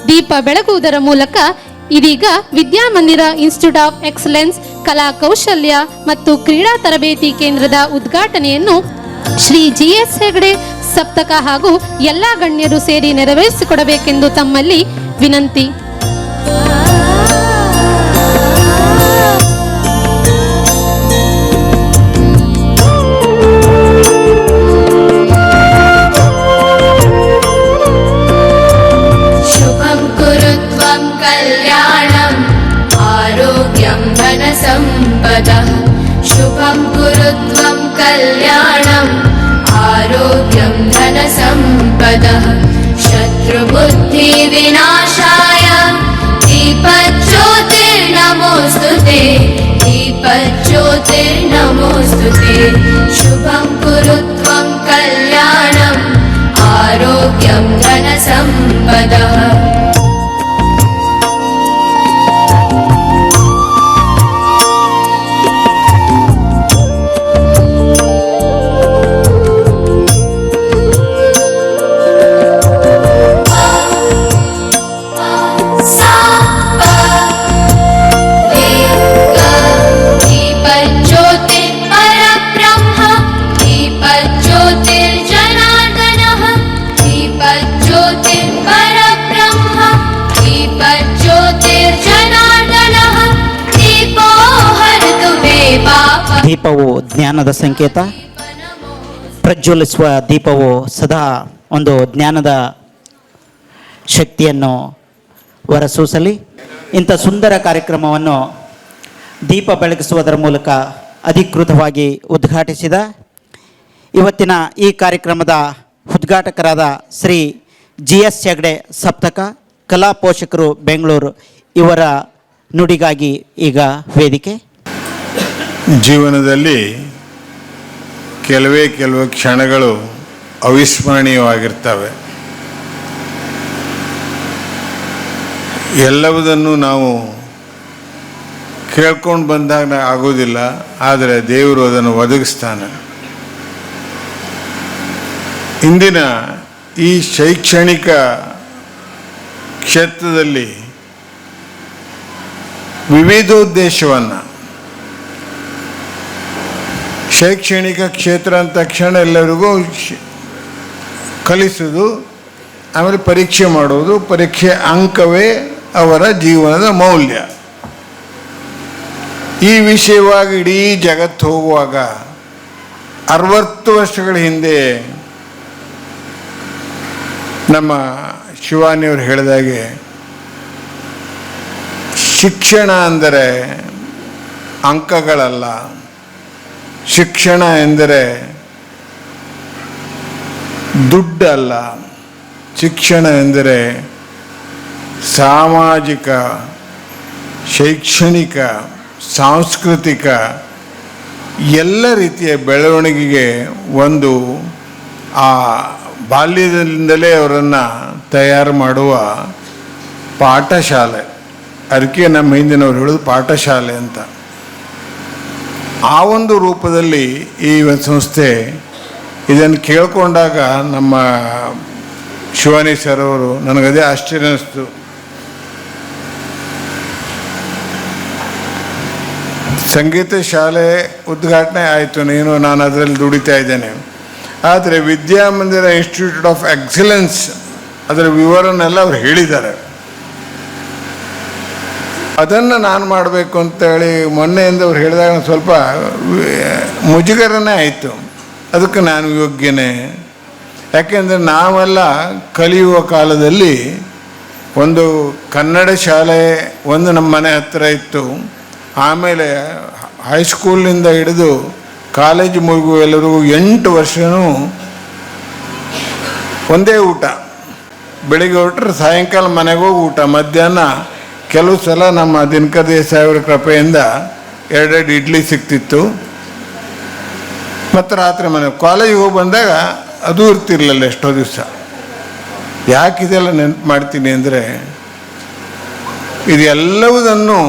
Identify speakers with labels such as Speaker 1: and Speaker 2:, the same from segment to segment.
Speaker 1: ದೀಪ ಬೆಳಗುವುದರ ಮೂಲಕ ಇದೀಗ ವಿದ್ಯಾಮಂದಿರ institute of excellence ಕಲಾ ಕೌಶಲ್ಯ ಮತ್ತು ಕ್ರೀಡಾ ತರಬೇತಿ ಕೇಂದ್ರದ ಉದ್ಘಾಟನೆಯನ್ನು ಶ್ರೀ ಜಿಎಸ್ ಹೆಗಡೆ ಸಪ್ತಕ ಹಾಗೂ ಎಲ್ಲಾ ಗಣ್ಯರು ಸೇರಿ ನೆರವೇರಿಸಿಕೊಡಬೇಕೆಂದು ತಮ್ಮಲ್ಲಿ ವಿನಂತಿ.
Speaker 2: शुभं कुरु त्वं कल्याणम् आरोग्यं धनसम्पदः शत्रुबुद्धिविनाशाय दीपज्योतिर्नमोऽस्तुते दीपज्योतिर्नमोऽस्तुते शुभं कुरु त्वं कल्याणम् आरोग्यं धनसम्पदः.
Speaker 3: ದೀಪವು ಜ್ಞಾನದ ಸಂಕೇತ. ಪ್ರಜ್ವಲಿಸುವ ದೀಪವು ಸದಾ ಒಂದು ಜ್ಞಾನದ ಶಕ್ತಿಯನ್ನು ಹೊರಸೂಸಲಿ. ಇಂಥ ಸುಂದರ ಕಾರ್ಯಕ್ರಮವನ್ನು ದೀಪ ಬೆಳಗಿಸುವುದರ ಮೂಲಕ ಅಧಿಕೃತವಾಗಿ ಉದ್ಘಾಟಿಸಿದ ಇವತ್ತಿನ ಈ ಕಾರ್ಯಕ್ರಮದ ಉದ್ಘಾಟಕರಾದ ಶ್ರೀ ಜಿಎಸ್ ಹೆಗಡೆ ಸಪ್ತಕ ಕಲಾ ಪೋಷಕರು ಬೆಂಗಳೂರು ಇವರ ನುಡಿಗಾಗಿ ಈಗ ವೇದಿಕೆ.
Speaker 4: ಜೀವನದಲ್ಲಿ ಕೆಲವು ಕ್ಷಣಗಳು ಅವಿಸ್ಮರಣೀಯವಾಗಿರ್ತವೆ. ಎಲ್ಲವುದನ್ನು ನಾವು ಕೇಳ್ಕೊಂಡು ಬಂದಾಗ ಆಗೋದಿಲ್ಲ, ಆದರೆ ದೇವರು ಅದನ್ನು ಒದಗಿಸ್ತಾನೆ. ಇಂದಿನ ಈ ಶೈಕ್ಷಣಿಕ ಕ್ಷೇತ್ರದಲ್ಲಿ ವಿವಿಧೋದ್ದೇಶವನ್ನು, ಶೈಕ್ಷಣಿಕ ಕ್ಷೇತ್ರ ಅಂದ ತಕ್ಷಣ ಎಲ್ಲರಿಗೂ ಕಲಿಸೋದು, ಆಮೇಲೆ ಪರೀಕ್ಷೆ ಮಾಡೋದು, ಪರೀಕ್ಷೆ ಅಂಕವೇ ಅವರ ಜೀವನದ ಮೌಲ್ಯ. ಈ ವಿಷಯವಾಗಿ ಇಡೀ ಜಗತ್ತು ಹೋಗುವಾಗ 60 ವರ್ಷಗಳ ಹಿಂದೆ ನಮ್ಮ ಶಿವಾನಿಯವರು ಹೇಳಿದಾಗೆ ಶಿಕ್ಷಣ ಅಂದರೆ ಅಂಕಗಳಲ್ಲ, ಶಿಕ್ಷಣ ಎಂದರೆ ದುಡ್ಡಲ್ಲ, ಶಿಕ್ಷಣ ಎಂದರೆ ಸಾಮಾಜಿಕ, ಶೈಕ್ಷಣಿಕ, ಸಾಂಸ್ಕೃತಿಕ ಎಲ್ಲ ರೀತಿಯ ಬೆಳವಣಿಗೆಗೆ ಒಂದು ಆ ಬಾಲ್ಯದಿಂದಲೇ ಅವರನ್ನು ತಯಾರು ಮಾಡುವ ಪಾಠಶಾಲೆ. ಅದಕ್ಕೆ ನಮ್ಮ ಹಿಂದಿನವ್ರು ಹೇಳೋದು ಪಾಠಶಾಲೆ ಅಂತ. ಆ ಒಂದು ರೂಪದಲ್ಲಿ ಈ ಸಂಸ್ಥೆ ಇದನ್ನು ಕೇಳಿಕೊಂಡಾಗ ನಮ್ಮ ಶಿವಾನಿ ಸರ್ ಅವರು ನನಗದೇ ಆಶ್ಚರ್ಯ ಅನ್ನಿಸ್ತು. ಸಂಗೀತ ಶಾಲೆ ಉದ್ಘಾಟನೆ ಆಯಿತು, ನಾನು ಅದರಲ್ಲಿ ದುಡಿತಾ ಇದ್ದೇನೆ. ಆದರೆ ವಿದ್ಯಾಮಂದಿರ ಇನ್ಸ್ಟಿಟ್ಯೂಟ್ ಆಫ್ ಎಕ್ಸಲೆನ್ಸ್ ಅದರ ವಿವರನ್ನೆಲ್ಲ ಅವ್ರು ಹೇಳಿದ್ದಾರೆ. ಅದನ್ನು ನಾನು ಮಾಡಬೇಕು ಅಂತೇಳಿ ಮೊನ್ನೆಯಿಂದ ಅವ್ರು ಹೇಳಿದಾಗ ಸ್ವಲ್ಪ ಮುಜುಗರನೇ ಆಯಿತು. ಅದಕ್ಕೆ ನಾನು ಯೋಗ್ಯನೇ, ಯಾಕೆಂದರೆ ನಾವೆಲ್ಲ ಕಲಿಯುವ ಕಾಲದಲ್ಲಿ ಒಂದು ಕನ್ನಡ ಶಾಲೆ ಒಂದು ನಮ್ಮ ಮನೆ ಹತ್ತಿರ ಇತ್ತು. ಆಮೇಲೆ ಹೈಸ್ಕೂಲಿನಿಂದ ಹಿಡಿದು ಕಾಲೇಜ್ ಮುಗಿಯುವವರೆಗೂ 8 ವರ್ಷವೂ ಒಂದೇ ಊಟ. ಬೆಳಿಗ್ಗೆ ಹೊರಟ್ರೆ ಸಾಯಂಕಾಲ ಮನೆಗೆ ಹೋಗಿ ಊಟ, ಮಧ್ಯಾಹ್ನ ಕೆಲವು ಸಲ ನಮ್ಮ ದಿನಕರ್ ದೇಸಾಯಿ ಅವರ ಕೃಪೆಯಿಂದ 2 ಇಡ್ಲಿ ಸಿಗ್ತಿತ್ತು. ಮತ್ತು ರಾತ್ರಿ ಮನೆ ಕಾಲೇಜಿಗೆ ಹೋಗಿ ಬಂದಾಗ ಅದು ಇರ್ತಿರ್ಲಿಲ್ಲ ಎಷ್ಟೋ ದಿವಸ. ಯಾಕಿದೆಲ್ಲ ನೆನಪು ಮಾಡ್ತೀನಿ ಅಂದರೆ ಇದೆಲ್ಲವುದನ್ನು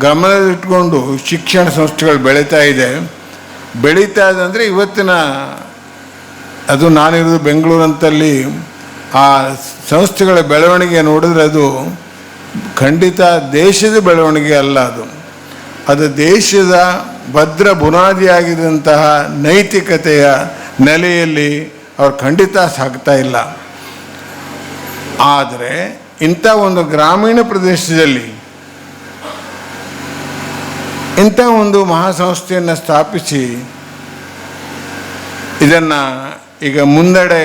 Speaker 4: ಗಮನದಲ್ಲಿಟ್ಕೊಂಡು ಶಿಕ್ಷಣ ಸಂಸ್ಥೆಗಳು ಬೆಳೀತಾ ಇದೆ ಅಂದರೆ ಇವತ್ತಿನ ಅದು ನಾನಿರೋದು ಬೆಂಗಳೂರಂತಲ್ಲಿ ಆ ಸಂಸ್ಥೆಗಳ ಬೆಳವಣಿಗೆ ನೋಡಿದ್ರೆ ಅದು ಖಂಡಿತ ದೇಶದ ಬೆಳವಣಿಗೆ ಅಲ್ಲ, ಅದು ದೇಶದ ಭದ್ರ ಬುನಾದಿಯಾಗಿದ್ದಂತಹ ನೈತಿಕತೆಯ ನೆಲೆಯಲ್ಲಿ ಅವ್ರು ಖಂಡಿತ ಸಾಗ್ತಾ ಇಲ್ಲ. ಆದರೆ ಇಂಥ ಒಂದು ಗ್ರಾಮೀಣ ಪ್ರದೇಶದಲ್ಲಿ ಇಂಥ ಒಂದು ಮಹಾಸಂಸ್ಥೆಯನ್ನು ಸ್ಥಾಪಿಸಿ ಇದನ್ನು ಈಗ ಮುಂದಡೆ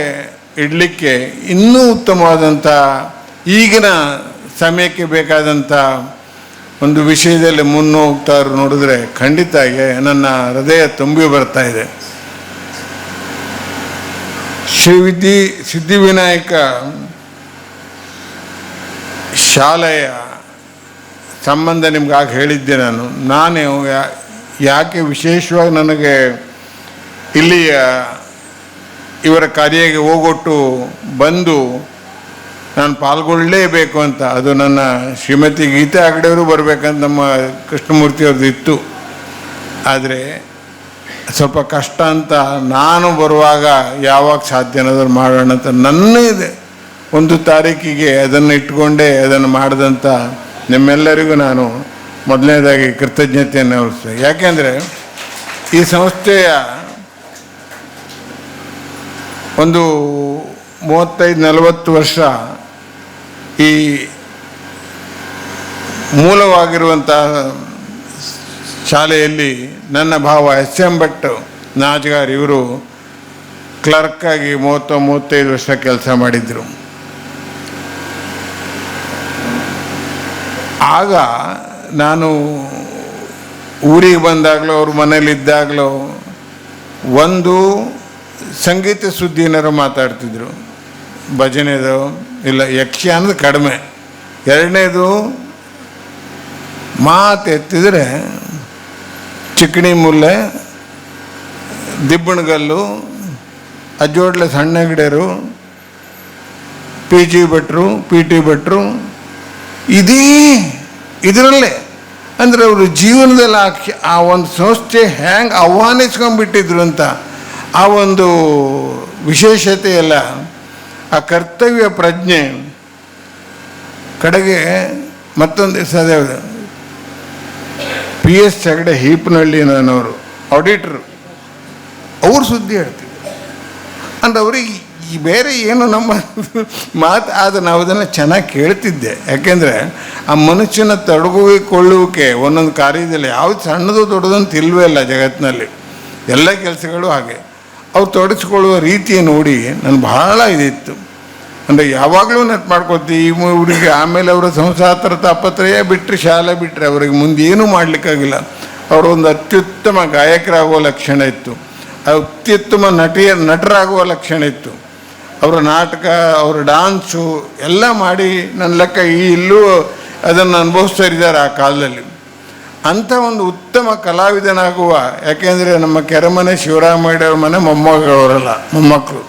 Speaker 4: ಇಡಲಿಕ್ಕೆ ಇನ್ನೂ ಉತ್ತಮವಾದಂಥ ಈಗಿನ ಸಮಯಕ್ಕೆ ಬೇಕಾದಂಥ ಒಂದು ವಿಷಯದಲ್ಲಿ ಮುನ್ನೋಗ್ತಾರು ನೋಡಿದ್ರೆ ಖಂಡಿತ ನನ್ನ ಹೃದಯ ತುಂಬಿ ಬರ್ತಾ ಇದೆ. ಶ್ರೀ ಸಿದ್ಧಿವಿನಾಯಕ ಶಾಲೆಯ ಸಂಬಂಧ ನಿಮ್ಗಾಗಿ ಹೇಳಿದ್ದೆ. ನಾನು ಯಾಕೆ ವಿಶೇಷವಾಗಿ ನನಗೆ ಇಲ್ಲಿಯ ಇವರ ಕಾರ್ಯಕ್ಕೆ ಹೋಗೊಟ್ಟು ಬಂದು ನಾನು ಪಾಲ್ಗೊಳ್ಳಲೇಬೇಕು ಅಂತ, ಅದು ನನ್ನ ಶ್ರೀಮತಿ ಗೀತಾ ಹೆಗ್ಡೆಯವರು ಬರಬೇಕಂತ ನಮ್ಮ ಕೃಷ್ಣಮೂರ್ತಿಯವ್ರದ್ದು ಇತ್ತು. ಆದರೆ ಸ್ವಲ್ಪ ಕಷ್ಟ ಅಂತ ನಾನು ಬರುವಾಗ ಯಾವಾಗ ಸಾಧ್ಯ ಅನ್ನೋದನ್ನು ಮಾಡೋಣ ಅಂತ ನನ್ನ ಇದೆ 1 ತಾರೀಕಿಗೆ ಅದನ್ನು ಇಟ್ಕೊಂಡೇ ಅದನ್ನು ಮಾಡಿದಂಥ ನಿಮ್ಮೆಲ್ಲರಿಗೂ ನಾನು ಮೊದಲನೇದಾಗಿ ಕೃತಜ್ಞತೆಯನ್ನು ಅರ್ಪಿಸ್ತೇನೆ. ಯಾಕೆಂದರೆ ಈ ಸಂಸ್ಥೆಯ ಒಂದು 35-40 ವರ್ಷ ಈ ಮೂಲವಾಗಿರುವಂತಹ ಶಾಲೆಯಲ್ಲಿ ನನ್ನ ಭಾವ SM ಭಟ್ ನಾಜ್ಗಾರ್ ಇವರು ಕ್ಲರ್ಕಾಗಿ 30-35 ವರ್ಷ ಕೆಲಸ ಮಾಡಿದರು. ಆಗ ನಾನು ಊರಿಗೆ ಬಂದಾಗಲೂ ಅವ್ರ ಮನೇಲಿದ್ದಾಗಲೂ ಒಂದು ಸಂಗೀತ ಸುದ್ದಿ ಏನಾರು ಮಾತಾಡ್ತಿದ್ರು, ಭಜನೆದು ಇಲ್ಲ, ಯಕ್ಷಗಾನದ ಕಡಿಮೆ. ಎರಡನೇದು ಮಾತು ಎತ್ತಿದ್ರೆ ಚಿಕ್ಕಣಿ ಮುಲ್ಲೆ, ದಿಬ್ಬಣಗಲ್ಲು, ಅಜ್ಜೋಡ್ಲೆ ಸಣ್ಣ ಗಿಡರು, PG ಭಟ್ರು, PT ಭಟ್ರು, ಇದರಲ್ಲೇ ಅಂದರೆ ಅವರು ಜೀವನದಲ್ಲಿ ಆ ಒಂದು ಸಂಸ್ಥೆ ಹ್ಯಾಂಗೆ ಆಹ್ವಾನಿಸ್ಕೊಂಡ್ಬಿಟ್ಟಿದ್ರು ಅಂತ ಆ ಒಂದು ವಿಶೇಷತೆ ಎಲ್ಲ, ಆ ಕರ್ತವ್ಯ ಪ್ರಜ್ಞೆ ಕಡೆಗೆ ಮತ್ತೊಂದು ದಿವಸ ಅದೇ PS ಹೆಗ್ಡೆ ಹೀಪನಹಳ್ಳಿ ನನ್ನವರು ಆಡಿಟ್ರು, ಅವ್ರು ಸುದ್ದಿ ಹೇಳ್ತಿದ್ರು. ಅಂದ್ರೆ ಅವ್ರಿಗೆ ಈ ಬೇರೆ ಏನು ನಮ್ಮ ಮಾತು, ಆದರೆ ನಾವು ಅದನ್ನು ಚೆನ್ನಾಗಿ ಕೇಳ್ತಿದ್ದೆ. ಯಾಕೆಂದರೆ ಆ ಮನುಷ್ಯನ ತೊಡಗಿಕೊಳ್ಳುವಿಕೆ ಒಂದೊಂದು ಕಾರ್ಯದಲ್ಲಿ ಯಾವುದು ಸಣ್ಣದು ದೊಡ್ಡದಂತ ಇಲ್ವೇ ಇಲ್ಲ ಜಗತ್ತಿನಲ್ಲಿ, ಎಲ್ಲ ಕೆಲಸಗಳು ಹಾಗೆ. ಅವ್ರು ತೊಡಗಿಸ್ಕೊಳ್ಳುವ ರೀತಿ ನೋಡಿ ನನಗೆ ಬಹಳ ಇದಿತ್ತು. ಅಂದರೆ ಯಾವಾಗಲೂ ನೆಟ್ ಮಾಡ್ಕೊತೀವಿ ಇವರಿಗೆ. ಆಮೇಲೆ ಅವರ ಸಂಸಾರ ತಾಪತ್ರಯ ಬಿಟ್ಟರೆ, ಶಾಲೆ ಬಿಟ್ಟರೆ ಅವರಿಗೆ ಮುಂದೆ ಏನೂ ಮಾಡಲಿಕ್ಕಾಗಿಲ್ಲ. ಅವರೊಂದು ಅತ್ಯುತ್ತಮ ಗಾಯಕರಾಗುವ ಲಕ್ಷಣ ಇತ್ತು, ಅತ್ಯುತ್ತಮ ನಟರಾಗುವ ಲಕ್ಷಣ ಇತ್ತು. ಅವರ ನಾಟಕ, ಅವರ ಡಾನ್ಸು ಎಲ್ಲ ಮಾಡಿ ನನ್ನ ಲೆಕ್ಕ ಇಲ್ಲೂ ಅದನ್ನು ಅನುಭವಿಸ್ತಾ ಇದ್ದಾರೆ ಆ ಕಾಲದಲ್ಲಿ. ಅಂಥ ಒಂದು ಉತ್ತಮ ಕಲಾವಿದನಾಗುವ, ಯಾಕೆಂದರೆ ನಮ್ಮ ಕೆರೆಮನೆ ಶಿವರಾಮಯ್ಯವ್ರ ಮನೆ ಮೊಮ್ಮಕ್ಕಳು,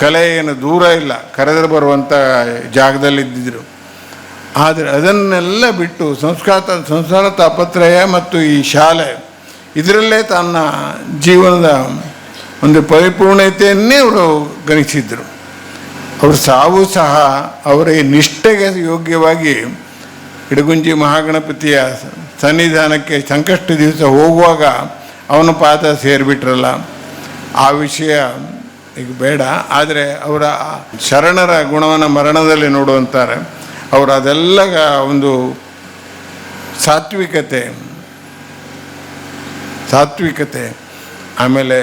Speaker 4: ಕಲೆ ಏನು ದೂರ ಇಲ್ಲ, ಕರೆದರೆ ಜಾಗದಲ್ಲಿದ್ದಿದ್ರು. ಆದರೆ ಅದನ್ನೆಲ್ಲ ಬಿಟ್ಟು ಸಂಸಾರ ತಾಪತ್ರಯ ಮತ್ತು ಈ ಶಾಲೆ ಇದರಲ್ಲೇ ತನ್ನ ಜೀವನದ ಒಂದು ಪರಿಪೂರ್ಣತೆಯನ್ನೇ ಅವರು ಗಣಿಸಿದ್ರು. ಅವರು ಸಾವು ಸಹ ಅವರ ನಿಷ್ಠೆಗೆ ಯೋಗ್ಯವಾಗಿ ಇಡಗುಂಜಿ ಮಹಾಗಣಪತಿಯ ಸನ್ನಿಧಾನಕ್ಕೆ ಸಂಕಷ್ಟ ದಿವಸ ಹೋಗುವಾಗ ಅವನ ಪಾದ ಸೇರಿಬಿಟ್ರಲ್ಲ, ಆ ವಿಷಯ ಈಗ ಬೇಡ. ಆದರೆ ಅವರ ಶರಣರ ಗುಣವನ್ನು ಮರಣದಲ್ಲಿ ನೋಡುವಂತಾರೆ. ಅವರು ಅದೆಲ್ಲ ಒಂದು ಸಾತ್ವಿಕತೆ, ಆಮೇಲೆ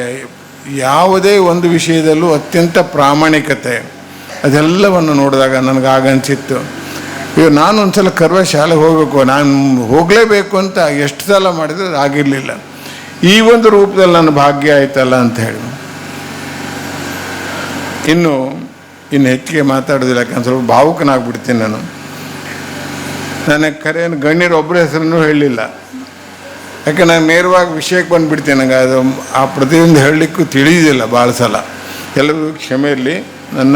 Speaker 4: ಯಾವುದೇ ಒಂದು ವಿಷಯದಲ್ಲೂ ಅತ್ಯಂತ ಪ್ರಾಮಾಣಿಕತೆ, ಅದೆಲ್ಲವನ್ನು ನೋಡಿದಾಗ ನನಗಾಗ ಅನಿಸಿತ್ತು, ಈಗ ನಾನು ಒಂದು ಸಲ ಕರ್ವ ಶಾಲೆಗೆ ಹೋಗಬೇಕು, ನಾನು ಹೋಗಲೇಬೇಕು ಅಂತ ಎಷ್ಟು ಸಲ ಮಾಡಿದ್ರೆ ಅದು ಆಗಿರಲಿಲ್ಲ. ಈ ಒಂದು ರೂಪದಲ್ಲಿ ನನ್ನ ಭಾಗ್ಯ ಆಯ್ತಲ್ಲ ಅಂತ ಹೇಳಿ ಇನ್ನು ಹೆಚ್ಚಿಗೆ ಮಾತಾಡೋದಿಲ್ಲ, ಯಾಕಂದ್ರೆ ಸ್ವಲ್ಪ ಭಾವುಕನಾಗ್ಬಿಡ್ತೀನಿ ನಾನು. ನನಗೆ ಕರೆಯನ್ನು ಗಣ್ಯರು ಒಬ್ಬರ ಹೆಸರನ್ನು ಹೇಳಲಿಲ್ಲ, ಯಾಕೆ ನಾನು ನೇರವಾಗಿ ವಿಷಯಕ್ಕೆ ಬಂದುಬಿಡ್ತೀನಿ. ನನಗೆ ಅದು ಆ ಪ್ರತಿಯೊಂದು ಹೇಳಲಿಕ್ಕೂ ತಿಳಿಯೋದಿಲ್ಲ ಭಾಳ ಸಲ. ಎಲ್ಲರಿಗೂ ಕ್ಷಮೆ ಇರಲಿ. ನನ್ನ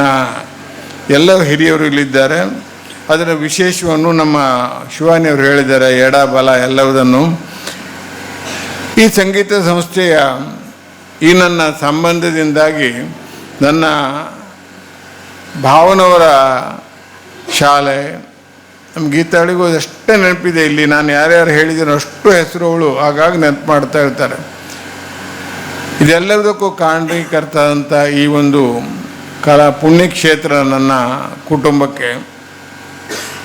Speaker 4: ಎಲ್ಲ ಹಿರಿಯವರು ಇಲ್ಲಿದ್ದಾರೆ. ಅದರ ವಿಶೇಷವನ್ನು ನಮ್ಮ ಶಿವಾನಿಯವರು ಹೇಳಿದ್ದಾರೆ, ಎಡ ಬಲ ಎಲ್ಲವುದನ್ನು. ಈ ಸಂಗೀತ ಸಂಸ್ಥೆಯ ಈ ನನ್ನ ಸಂಬಂಧದಿಂದಾಗಿ ನನ್ನ ಭಾವನವರ ಶಾಲೆ, ನಮ್ಮ ಗೀತಾಳಿಗೂ ಅಷ್ಟೇ ನೆನಪಿದೆ. ಇಲ್ಲಿ ನಾನು ಯಾರ್ಯಾರು ಹೇಳಿದ್ದೀನೋ ಅಷ್ಟು ಹೆಸರುಗಳು ಆಗಾಗ ನೆನಪು ಮಾಡ್ತಾ ಇರ್ತಾರೆ. ಇದೆಲ್ಲದಕ್ಕೂ ಕಾರಣೀಕರ್ತಾದಂಥ ಈ ಒಂದು ಪುಣ್ಯಕ್ಷೇತ್ರ ನನ್ನ ಕುಟುಂಬಕ್ಕೆ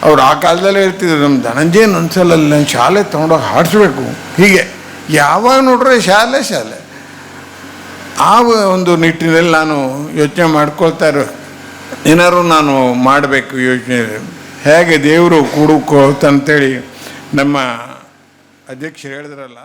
Speaker 4: ಅವ್ರು ಆ ಕಾಲದಲ್ಲೇ ಹೇಳ್ತಿದ್ರು, ನಮ್ಮ ಧನಂಜಯನ್ ಒಂದ್ಸಲ ನಾನು ಶಾಲೆ ತೊಗೊಂಡೋಗಿ ಹಾಡಿಸ್ಬೇಕು. ಹೀಗೆ ಯಾವಾಗ ನೋಡ್ರೆ ಶಾಲೆ ಆ ಒಂದು ನಿಟ್ಟಿನಲ್ಲಿ ನಾನು ಯೋಚನೆ ಮಾಡ್ಕೊಳ್ತಾ ಇರೋ ಏನಾದ್ರು ನಾನು ಮಾಡಬೇಕು ಯೋಚನೆ. ಹೇಗೆ ದೇವರು ಕೂಡುಕೋ ಅಂತೇಳಿ ನಮ್ಮ ಅಧ್ಯಕ್ಷರು ಹೇಳಿದ್ರಲ್ಲ.